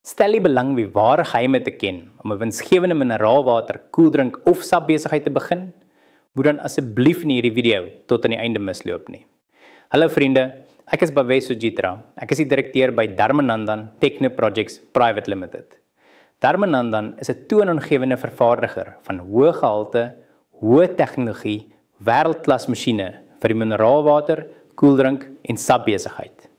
Stel die belang wie ware geheime te ken om 'n winsgewende mineraalwater, koeldrink of sapbesigheid te begin, moet dan asseblief nie hierdie video tot aan die einde misloop nie. Hallo vriende, ek is Bhavesh Sujitra. Ek is die direkteur by Dharmanandan Techno Projects Private Limited. Dharmanandan is 'n toonaangewende vervaardiger van hoë gehalte, hoë tegnologie, wêreldklas masjiene vir die mineraalwater, koeldrink en sapbesigheid.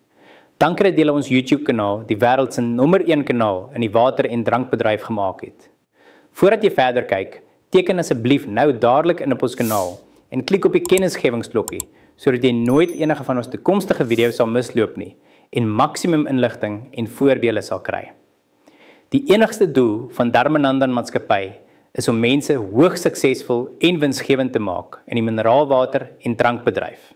Dankie dat julle ons YouTube kanaal die wêreld se nommer 1 kanaal in die water- en drankbedryf gemaak het. Voordat jy verder kyk, teken asseblief nou dadelik in op ons kanaal en klik op die kennisgewingsklokkie sodat jy nooit enige van ons toekomstige video's sal misloop nie en maksimum inligting en voordele sal kry. Die enigste doel van Dharmanandan Maatskappy is om mense hoogs suksesvol en winsgewend te maak in die mineraalwater en drankbedryf.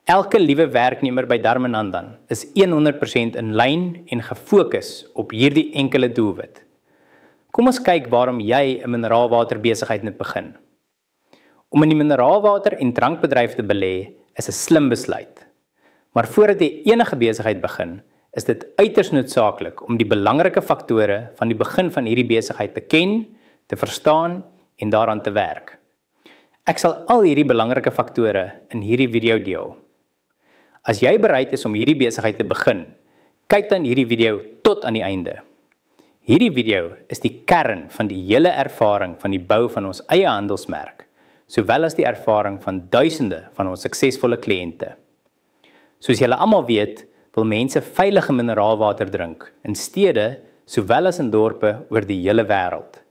Elke liewe werknemer by Dharmanandan is 100% in lyn en gefokus op hierdie enkele doelwit. Kom ons kyk waarom jy 'n mineraalwaterbesigheid moet begin. Om in die mineraalwater en drankbedryf te belê is 'n slim besluit. Maar voordat jy enige besigheid begin, is dit uiters noodsaaklik om die belangrike faktore van die begin van hierdie besigheid te ken, te verstaan en daaraan te werk. Ek sal al hierdie belangrike faktore in hierdie video deel. As jy bereid is om hierdie besigheid te begin, kyk dan hierdie video tot aan die einde. Hierdie video is die kern van die hele ervaring van die bou van ons eie handelsmerk, sowel as die ervaring van duisende van ons suksesvolle kliënte. Soos julle almal weet, wil mense veilige mineraalwater drink in stede sowel as in dorpe oor die hele wêreld.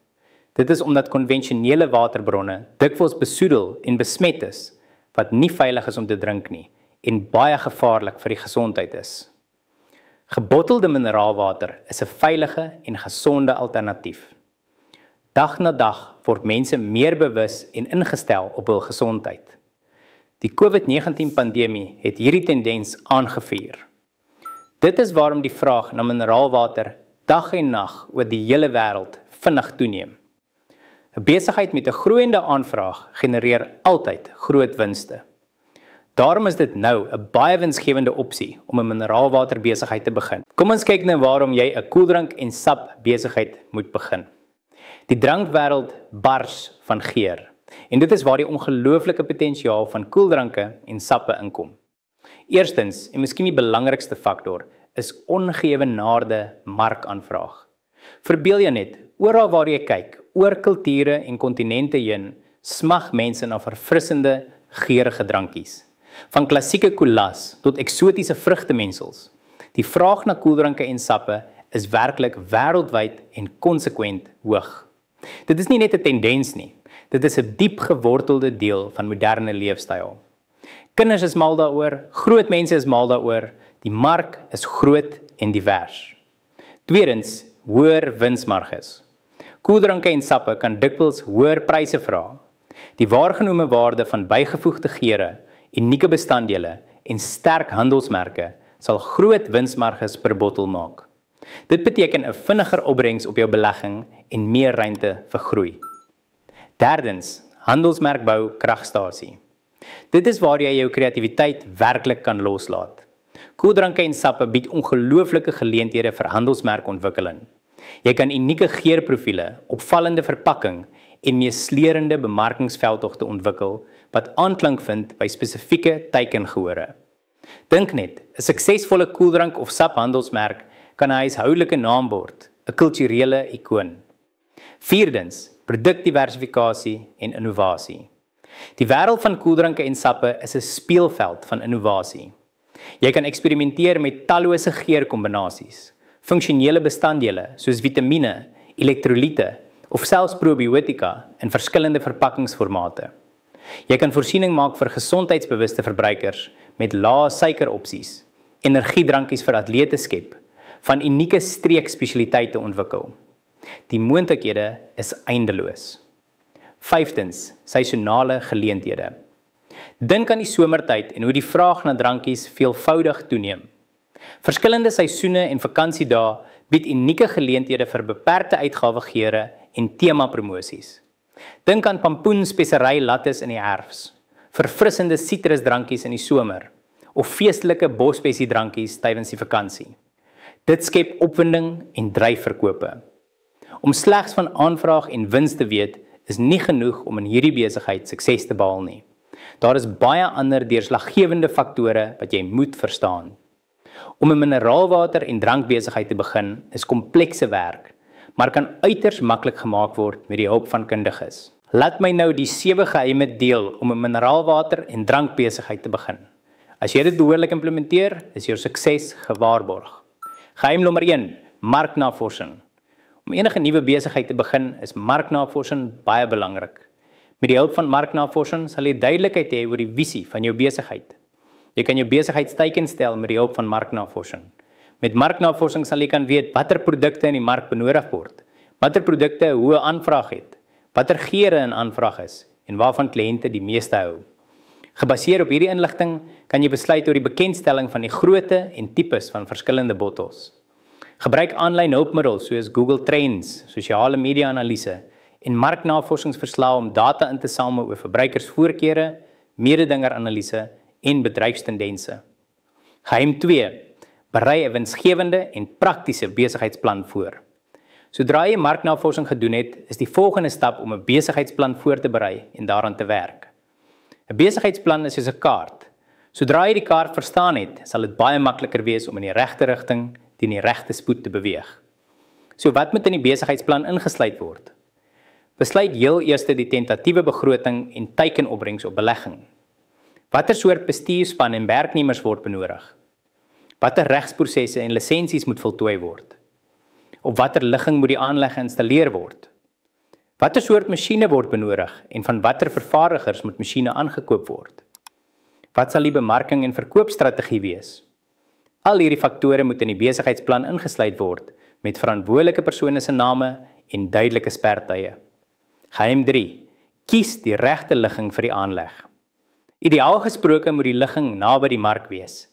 Dit is omdat konvensionele waterbronne dikwels besoedel en besmet is, wat nie veilig is om te drink nie en baie gevaarlik vir die gesondheid is. Gebottelde mineraalwater is 'n veilige en gesonde alternatief. Dag na dag word mense meer bewus en ingestel op hul gesondheid. Die COVID-19 pandemie het hierdie tendens aangevuur. Dit is waarom die vraag na mineraalwater dag en nag oor die hele wêreld vinnig toeneem. 'n Besigheid met 'n groeiende aanvraag genereer altyd groot winste. Daarom is dit nou 'n baie winsgewende opsie om 'n mineraalwaterbesigheid te begin. Kom ons kyk nou waarom jy 'n koeldrink en sap besigheid moet begin. Die drankwêreld bars van geur en dit is waar die ongelooflike potensiaal van koeldranke en sappe inkom. Eerstens, en miskien die belangrikste faktor, is ongeëwenaarde markaanvraag. Verbeel jou net, oral waar jy kyk, oor kulture en kontinente heen, smag mense na verfrissende, geurende drankies. Van klassieke koelas tot eksotiese vrugtemengsels. Die vraag na koeldranke en sappe is werklik wêreldwyd en konsekwent hoog. Dit is nie net 'n tendens nie, dit is 'n diep gewortelde deel van moderne leefstyl. Kinders is mal daaroor, groot mense is mal daaroor, die mark is groot en divers. Tweedens, hoër winsmarges. Koeldranke en sappe kan dikwels hoër pryse vra. Die waargenome waarde van bygevoegde geure, unieke bestanddele en sterk handelsmerke sal groot winsmarges per bottel maak. Dit beteken 'n vinniger opbrengs op jou belegging en meer ruimte vir groei. Derdens, handelsmerkbou kragstasie. Dit is waar jy jou kreatiwiteit werklik kan loslaat. Koeldranke en sappe bied ongelooflike geleenthede vir handelsmerkontwikkeling. Jy kan unieke geurprofiele, opvallende verpakking en meesleurende bemarkingsveldtogte ontwikkel wat aanklank vind by spesifieke teikengehore. Dink net, 'n suksesvolle koeldrank of saphandelsmerk kan 'n huishoudelike naam word, 'n kulturele ikoon. Vierdens, produkdiversifikasie en innovasie. Die wêreld van koeldranke en sappe is 'n speelveld van innovasie. Jy kan eksperimenteer met tallose geurkombinasies, funksionele bestanddele soos vitamiene, elektrolyte of selfs probiotika in verskillende verpakkingsformate. Jy kan voorsiening maak vir gesondheidsbewuste verbruikers met lae suikeropsies, energiedrankies vir atlete skep, van unieke streekspesialiteite ontwikkel. Die moontlikhede is eindeloos. Vyftens, seisonale geleenthede. Dink aan die somertyd en hoe die vraag na drankies veelvoudig toeneem. Verskillende seisoene en vakansiedae bied unieke geleenthede vir beperkte uitgawegeure en tema-promosies. Dink aan pampoenspesery lattes in die herfs, verfrissende sitrusdrankies in die somer of feestelike bosbessiedrankies tydens die vakansie. Dit skep opwinding en dryf verkope. Om slegs van aanvraag en wins te weet, is nie genoeg om in hierdie besigheid sukses te behaal nie. Daar is baie ander deurslaggewende faktore wat jy moet verstaan. Om 'n mineraalwater en drankbesigheid te begin is komplekse werk, maar kan uiters maklik gemaak word met die hulp van kundiges. Laat my nou die 7 geheime deel om 'n mineraalwater en drankbesigheid te begin. As jy dit behoorlik implementeer, is jou sukses gewaarborg. Geheim nommer 1: marknavorsing. Om enige nuwe besigheid te begin, is marknavorsing baie belangrik. Met die hulp van marknavorsing sal jy duidelikheid hê oor die visie van jou besigheid. Jy kan jou besigheidsteiken stel met die hulp van marknavorsing. Met marknavorsing sal jy kan weet watter produkte in die mark benodig word, watter produkte 'n hoë aanvraag het, watter geure in aanvraag is en waarvan kliënte die meeste hou. Gebaseer op hierdie inligting kan jy besluit oor die bekendstelling van die grootte en tipes van verskillende bottels. Gebruik aanlyn hulpmiddels soos Google Trends, sosiale media-analise en marknavorsingsverslae om data in te samel oor verbruikersvoorkeure, mededingeranalise en bedryfstendense. Geheim 2: berei 'n winsgewende en praktiese besigheidsplan voor. Sodra jy marknavorsing gedoen het, is die volgende stap om 'n besigheidsplan voor te berei en daaraan te werk. 'n Besigheidsplan is soos 'n kaart. Sodra jy die kaart verstaan het, sal dit baie makliker wees om in die regte rigting teen die regte spoed te beweeg. So wat moet in die besigheidsplan ingesluit word? Besluit heel eers die tentatiewe begroting en teikenopbrengs op belegging. Watter soort bestuurspan en werknemers word benodig? Watter regsprosesse en lisensies moet voltooi word? Op watter ligging moet die aanleg geïnstalleer word? Watter soort masjiene word benodig en van watter vervaardigers moet masjiene aangekoop word? Wat sal die bemarking en verkoopstrategie wees? Al hierdie faktore moet in die besigheidsplan ingesluit word met verantwoordelike persone se name en duidelike spertye. Geheim 3: kies die regte ligging vir die aanleg. Ideaal gesproke moet die ligging naby die mark wees.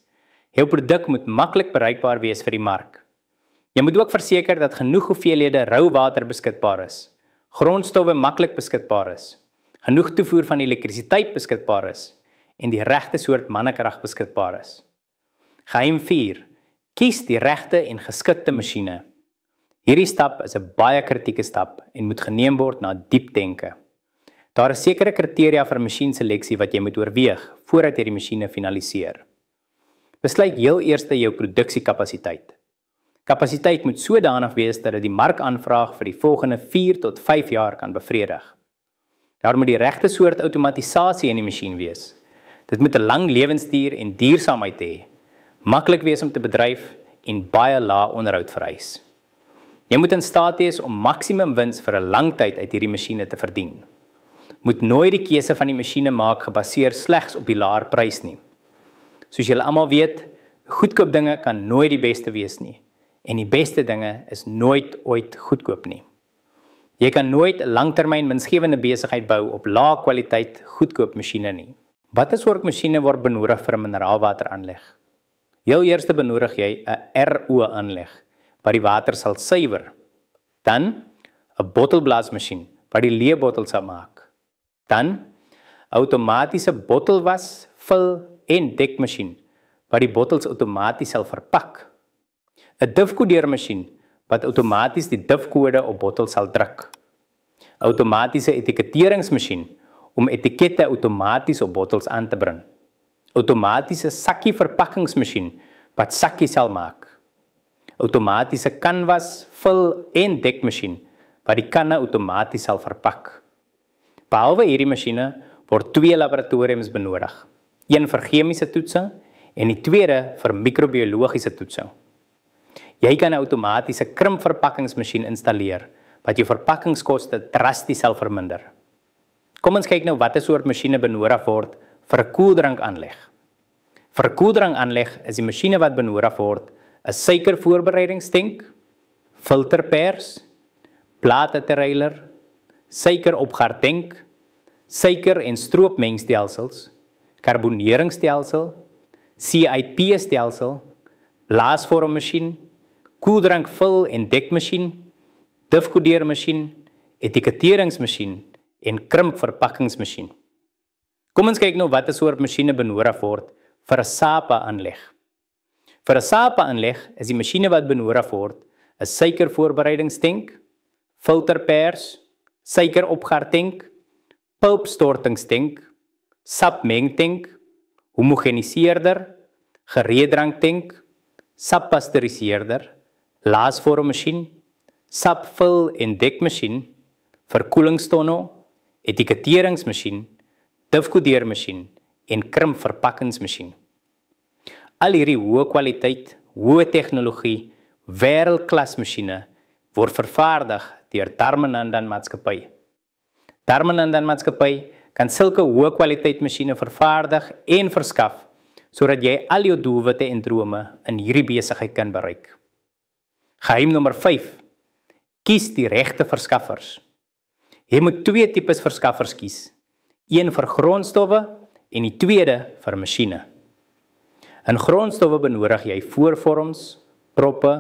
Jou produk moet maklik bereikbaar wees vir die mark. Jy moet ook verseker dat genoeg hoeveelhede rou water beskikbaar is, grondstowwe maklik beskikbaar is, genoeg toevoer van elektrisiteit beskikbaar is en die regte soort mannekrag beskikbaar is. Geheim 4: kies die regte en geskikte masjiene. Hierdie stap is 'n baie kritieke stap en moet geneem word na diep denke. Daar is sekere kriteria vir masjienseleksie wat jy moet oorweeg voordat jy die masjiene finaliseer. Besluit heel eers jou produksiekapasiteit. Kapasiteit moet sodanig wees dat dit die markaanvraag vir die volgende 4 tot 5 jaar kan bevredig. Daar moet die regte soort outomatisasie in die masjien wees. Dit moet 'n lang lewensduur en duursaamheid hê, maklik wees om te bedryf en baie lae onderhoud vereis. Jy moet in staat wees om maksimum wins vir 'n lang tyd uit hierdie masjiene te verdien. Moet nooit die keuse van die masjiene maak gebaseer slegs op die laer prys nie. Soos julle almal weet, goedkoop dinge kan nooit die beste wees nie en die beste dinge is nooit ooit goedkoop nie. Jy kan nooit 'n langtermyn winsgewende besigheid bou op lae kwaliteit goedkoop masjiene nie. Watter soort masjiene word benodig vir 'n mineraalwateraanleg? Heel eers benodig jy 'n RO-aanleg wat die water sal suiwer. Dan 'n bottelblaasmasjien wat die leë bottels sal maak. Dan outomatiese bottelwas, vul en dekmasjien wat die bottels outomaties sal verpak. 'n difkodeermasjien wat outomaties die difkode op bottels sal druk. Outomatiese etiketeringsmasjien om etikette outomaties op bottels aan te bring. Outomatiese sakkie verpakkingsmasjien wat sakkies sal maak. Outomatiese canvas, vul en dekmasjien wat die kanne outomaties sal verpak. Behalwe hierdie masjiene word 2 laboratoriums benodig. Een vir chemiese toetsing en die tweede vir microbiologiese toetsing. Jy kan 'n outomatiese krimpverpakkingsmasjien installeer wat jou verpakkingskoste drasties sal verminder. Kom ons kyk nou watter soort masjiene benodig word vir 'n koeldrankaanleg. Vir 'n koeldrankaanleg is die masjiene wat benodig word 'n suikervoorbereidingstank, filterpers, plaattereiler, suikeropgaartank, suiker- en stroopmengstelsels, karboneringstelsel, CIP-stelsel, blaasvormmasjien, koeldrankvul- en dekmasjien, difkodeermasjien, etiketeringsmasjien en krimpverpakkingsmasjien. Kom ons kyk nou watter soort masjiene benodig word vir 'n SAPA-aanleg. Vir 'n saapaanleg is die masjiene wat benodig word 'n suikervoorbereidingstank, filterpers, suikeropgaartank, pulpstortingstank, sapmengtank, homogeniseerder, gereeddranktank, sappasteuriseerder, laasvormmasjien, sapvul- en dekmasjien, verkoelingstonnel, etiketeringsmasjien, difkodeermasjien en krimpverpakkingsmasjien. Al hierdie hoë kwaliteit, hoë tegnologie, wêreldklas masjiene word vervaardig deur Dharmanandan Maatskappy. Dharmanandan Maatskappy kan sulke hoë kwaliteit masjiene vervaardig en verskaf sodat jy al jou doelwitte en drome in hierdie besigheid kan bereik. Geheim nommer 5. Kies die regte verskaffers. Jy moet 2 tipes verskaffers kies. Een vir grondstowwe en die tweede vir masjiene. In grondstowwe benodig jy voorvorms, proppe,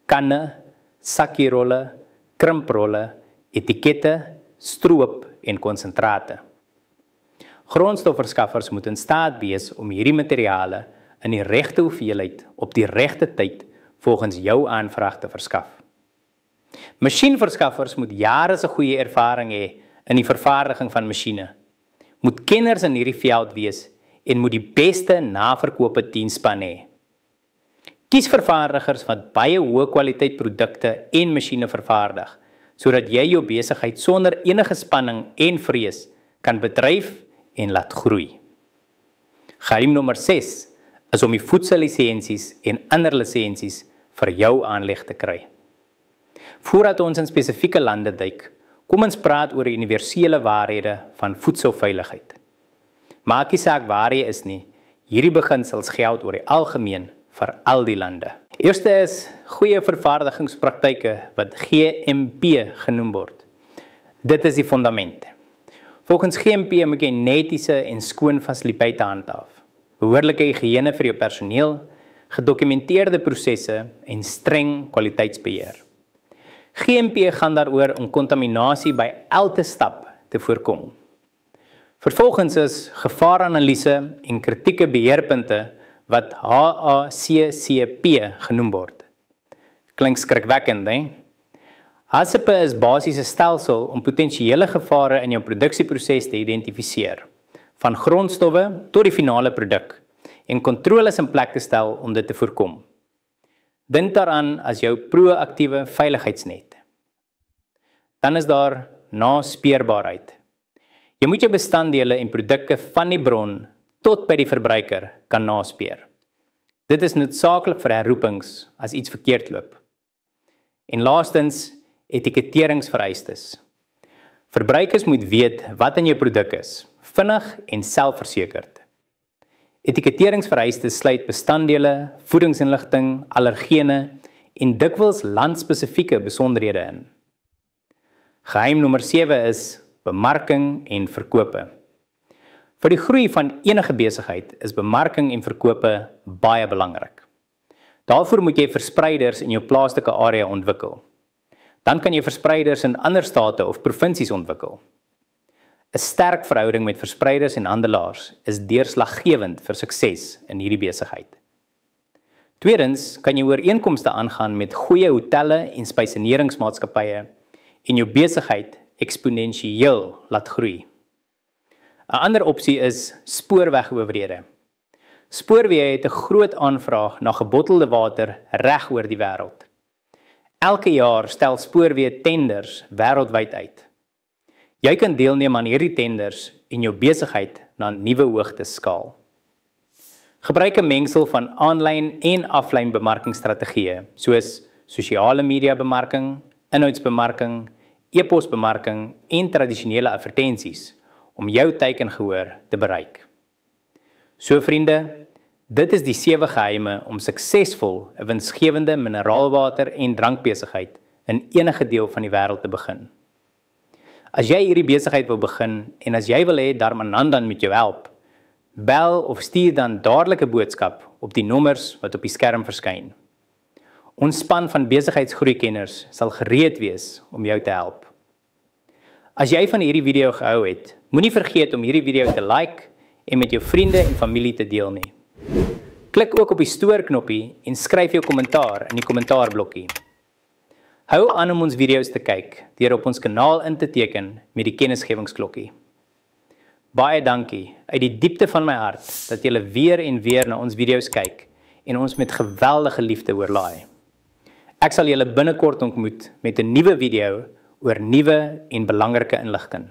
kanne, sakkierolle, krimprolle, etikette, stroop en konsentrate. Grondstofverskaffers moet in staat wees om hierdie materiale in die regte hoeveelheid op die regte tyd volgens jou aanvraag te verskaf. Masjienverskaffers moet jare se goeie ervaring hê in die vervaardiging van masjiene, moet kenners in hierdie veld wees en moet die beste naverkope dienspan hê. Kies vervaardigers wat baie hoë kwaliteit produkte en masjiene vervaardig, sodat jy jou besigheid sonder enige spanning en vrees kan bedryf en laat groei. Geheim nommer 6 is om die voedsellisensies en ander lisensies vir jou aanleg te kry. Voordat ons in spesifieke lande duik, kom ons praat oor die universele waarhede van voedselveiligheid. Maak nie saak waar jy is nie, hierdie beginsels geld oor die algemeen vir al die lande. Eerste is goeie vervaardigingspraktyke wat GMP genoem word. Dit is die fundament. Volgens GMP moet jy netiese en skoon fasiliteite handhaaf, behoorlike higiëne vir jou personeel, gedokumenteerde prosesse en streng kwaliteitsbeheer. GMP gaan daaroor om kontaminasie by elke stap te voorkom. Vervolgens is gevaaranalise en kritieke beheerpunte wat HACCP genoem word. Klink skrikwekkend, hè? HACCP is basies 'n stelsel om potensiële gevare in jou produksieproses te identifiseer, van grondstowwe tot die finale produk, en kontroles in plek te stel om dit te voorkom. Dink daaraan as jou proaktiewe veiligheidsnet. Dan is daar naspeurbaarheid. Jy moet jou bestanddele en produkte van die bron tot by die verbruiker kan naspeur. Dit is noodsaaklik vir herroepings as iets verkeerd loop. En laastens, etiketteringsvereistes. Verbruikers moet weet wat in jou produk is, vinnig en selfversekerd. Etiketteringsvereistes sluit bestanddele, voedingsinligting, allergene en dikwels landspesifieke besonderhede in. Geheim nommer 7 is bemarking en verkope. Vir die groei van enige besigheid is bemarking en verkope baie belangrik. Daarvoor moet jy verspreiders in jou plaaslike area ontwikkel. Dan kan jy verspreiders in ander state of provinsies ontwikkel. 'n Sterk verhouding met verspreiders en handelaars is deurslaggewend vir sukses in hierdie besigheid. Tweedens, kan jy ooreenkomste aangaan met goeie hotelle en spyseneringsmaatskappye en jou besigheid eksponensieel laat groei. 'n Ander opsie is spoorwegowerhede. Spoorweë het 'n groot aanvraag na gebottelde water reg oor die wêreld. Elke jaar stel spoorweë tenders wêreldwyd uit. Jy kan deelneem aan hierdie tenders en jou besigheid na nuwe hoogtes skaal. Gebruik 'n mengsel van aanlyn en aflyn bemarkingsstrategieë, soos sosiale media bemarking, inhoudsbemarking, e-posbemarking en tradisionele advertensies om jou teikengehoor te bereik. So vriende, dit is die 7 geheime om suksesvol 'n winsgewende mineraalwater en drankbesigheid in enige deel van die wêreld te begin. As jy hierdie besigheid wil begin en as jy wil hê Dharmanandan met jou help, bel of stuur dan dadelik 'n boodskap op die nommers wat op die skerm verskyn. Ons span van besigheidsgroeikenners sal gereed wees om jou te help. As jy van hierdie video gehou het, moenie vergeet om hierdie video te like en met jou vriende en familie te deel nie. Klik ook op die stoorknoppie en skryf jou kommentaar in die kommentaarblokkie. Hou aan om ons video's te kyk deur op ons kanaal in te teken met die kennisgewingsklokkie. Baie dankie uit die diepte van my hart dat julle weer en weer na ons video's kyk en ons met geweldige liefde oorlaai. Ek sal julle binnekort ontmoet met 'n nuwe video oor nuwe en belangrike inligting.